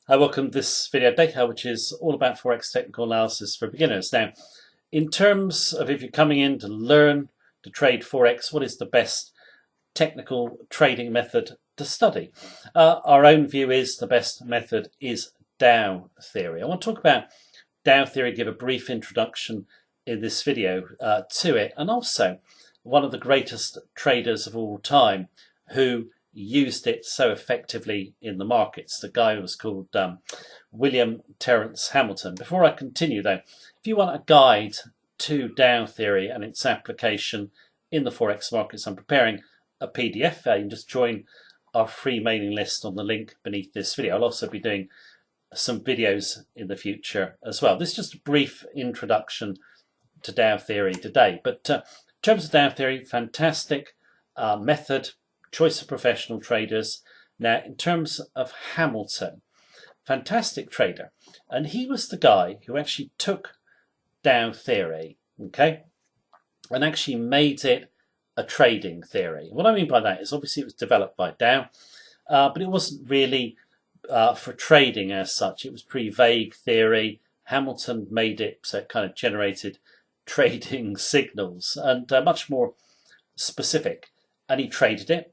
Hi, welcome to this video update, which is all about Forex technical analysis for beginners. Now, in terms of if you're coming in to learn to trade Forex, what is the best technical trading method to study? Our own view is the best method is Dow theory. I want to talk about Dow theory, give a brief introduction in this video to it, and also one of the greatest traders of all time who used it so effectively in the markets. The guy was called William Terence Hamilton. Before I continue though, if you want a guide to Dow theory and its application in the Forex markets, I'm preparing a PDF. You can just join our free mailing list on the link beneath this video. I'll also be doing some videos in the future as well. This is just a brief introduction to Dow theory today. But in terms of Dow theory, fantastic method, choice of professional traders. Now, in terms of Hamilton, fantastic trader. And he was the guy who actually took Dow theory, okay, and actually made it a trading theory. What I mean by that is obviously it was developed by Dow, but it wasn't really for trading as such. It was pretty vague theory. Hamilton made it so it kind of generated trading signals and much more specific. And he traded it,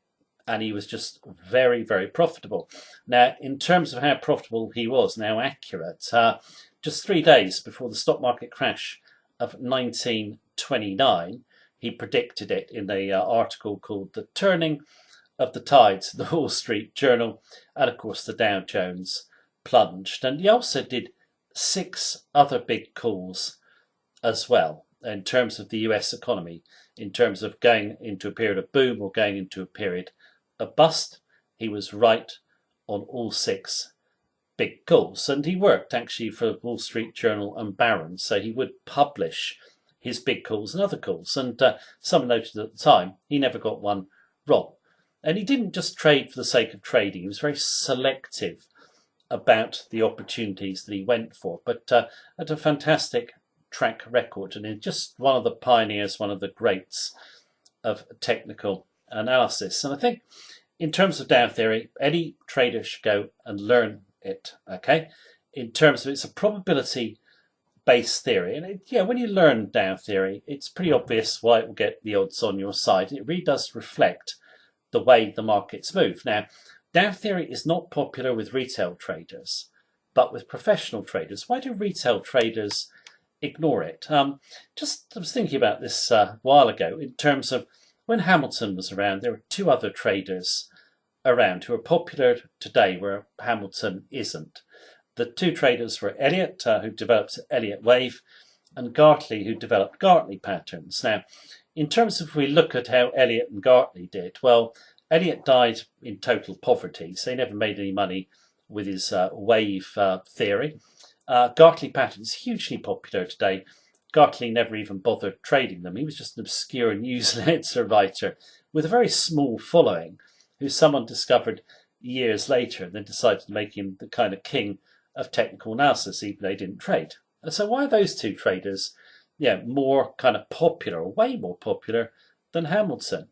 and he was just very, very profitable. Now, in terms of how profitable he was, now accurate, just 3 days before the stock market crash of 1929, he predicted it in an article called The Turning of the Tides, the Wall Street Journal, and of course the Dow Jones plunged. And he also did 6 other big calls as well in terms of the US economy, in terms of going into a period of boom or going into a period of bust. He was right on all 6 big calls, and he worked actually for Wall Street Journal and Barron's, so he would publish his big calls and other calls, and someone noted at the time he never got one wrong. And he didn't just trade for the sake of trading. He was very selective about the opportunities that he went for, but had a fantastic track record, and is just one of the pioneers, one of the greats of technical analysis. And I think in terms of Dow theory, any trader should go and learn it, okay? In terms of it's a probability-based theory. And when you learn Dow theory, it's pretty obvious why it will get the odds on your side. It really does reflect the way the markets move. Now, Dow theory is not popular with retail traders, but with professional traders. Why do retail traders ignore it? I was thinking about this a while ago in terms of when Hamilton was around, there were 2 other traders around who are popular today where Hamilton isn't. The 2 traders were Elliott, who developed Elliott wave, and Gartley, who developed Gartley patterns. Now, in terms of if we look at how Elliott and Gartley did, well, Elliott died in total poverty, so he never made any money with his wave theory. Gartley patterns, hugely popular today. Gartley never even bothered trading them. He was just an obscure newsletter writer with a very small following, who someone discovered years later and then decided to make him the kind of king of technical analysis, even though he didn't trade. And so why are those 2 traders more kind of popular, or way more popular than Hamilton?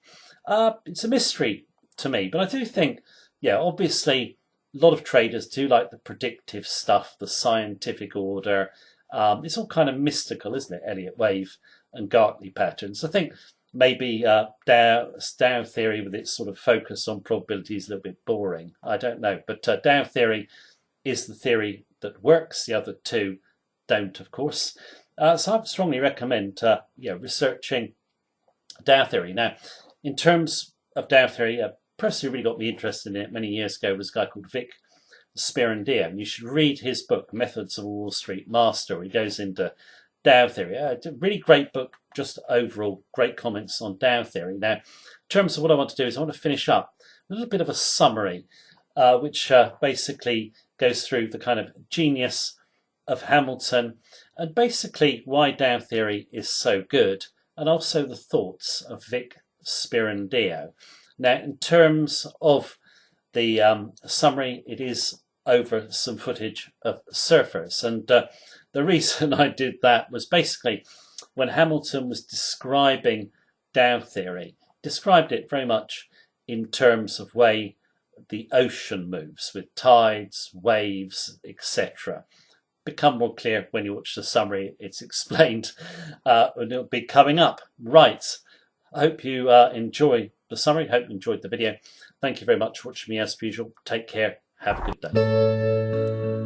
It's a mystery to me, but I do think, obviously a lot of traders do like the predictive stuff, the scientific order. It's all kind of mystical, isn't it? Elliott wave and Gartley patterns. I think maybe Dow theory with its sort of focus on probability is a little bit boring. I don't know, but Dow theory is the theory that works. The other 2 don't, of course. So I would strongly recommend researching Dow theory. Now, in terms of Dow theory, a person who really got me interested in it many years ago was a guy called Vic Spirandia, and you should read his book, Methods of a Wall Street Master, where he goes into Dow theory. It's a really great book, just overall great comments on Dow theory. Now, in terms of what I want to do is I want to finish up a little bit of a summary, which basically goes through the kind of genius of Hamilton and basically why Dow theory is so good, and also the thoughts of Vic Spirandia. Now, in terms of the summary, it is over some footage of surfers, and the reason I did that was basically when Hamilton was describing Dow theory, described it very much in terms of way the ocean moves with tides, waves, etc. Become more clear when you watch the summary. It's explained and it'll be coming up. Right. I hope you enjoy the summary. Hope you enjoyed the video. Thank you very much for watching me as usual. Take care. Have a good day.